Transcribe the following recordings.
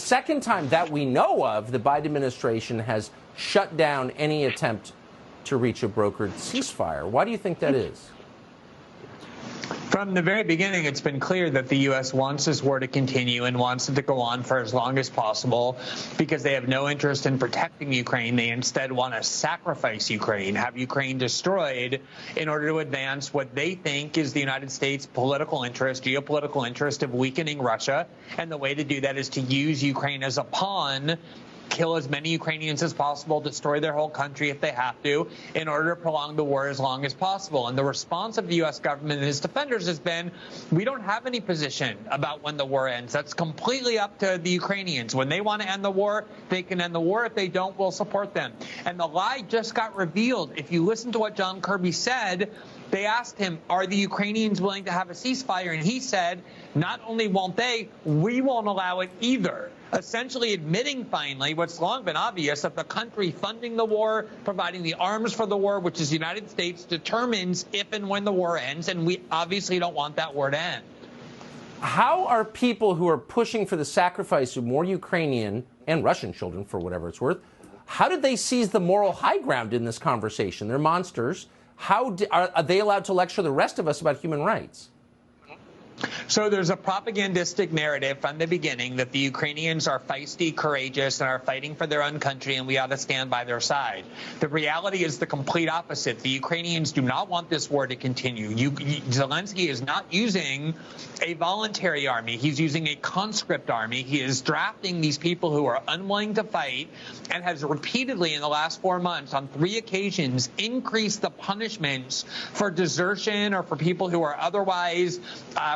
second time that we know of the Biden administration has shut down any attempt to reach a brokered ceasefire. Why do you think that is? From the very beginning, it's been clear that the U.S. wants this war to continue and wants it to go on for as long as possible because they have no interest in protecting Ukraine. They instead want to sacrifice Ukraine, have Ukraine destroyed in order to advance what they think is the United States' political interest, geopolitical interest of weakening Russia. And the way to do that is to use Ukraine as a pawn, kill as many Ukrainians as possible, destroy their whole country if they have to, in order to prolong the war as long as possible. And the response of the U.S. government and its defenders has been, we don't have any position about when the war ends. That's completely up to the Ukrainians. When they want to end the war, they can end the war. If they don't, we'll support them. And the lie just got revealed. If you listen to what John Kirby said, they asked him, are the Ukrainians willing to have a ceasefire? And he said, not only won't they, we won't allow it either. Essentially admitting finally what's long been obvious, that the country funding the war, providing the arms for the war, which is the United States, determines if and when the war ends. And we obviously don't want that war to end. How are people who are pushing for the sacrifice of more Ukrainian and Russian children, for whatever it's worth, how did they seize the moral high ground in this conversation? They're monsters. How are they allowed to lecture the rest of us about human rights? So there's a propagandistic narrative from the beginning that the Ukrainians are feisty, courageous, and are fighting for their own country, and we ought to stand by their side. The reality is the complete opposite. The Ukrainians do not want this war to continue. Zelensky is not using a voluntary army. He's using a conscript army. He is drafting these people who are unwilling to fight and has repeatedly in the last 4 months on 3 occasions increased the punishments for desertion or for people who are otherwise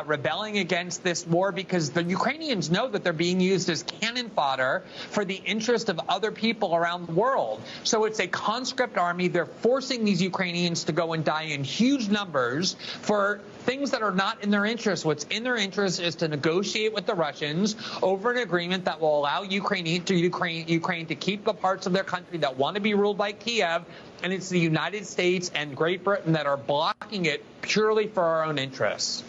rebelling against this war, because the Ukrainians know that they're being used as cannon fodder for the interest of other people around the world. So it's a conscript army. They're forcing these Ukrainians to go and die in huge numbers for things that are not in their interest. What's in their interest is to negotiate with the Russians over an agreement that will allow Ukraine to keep the parts of their country that want to be ruled by Kiev. And it's the United States and Great Britain that are blocking it purely for our own interests.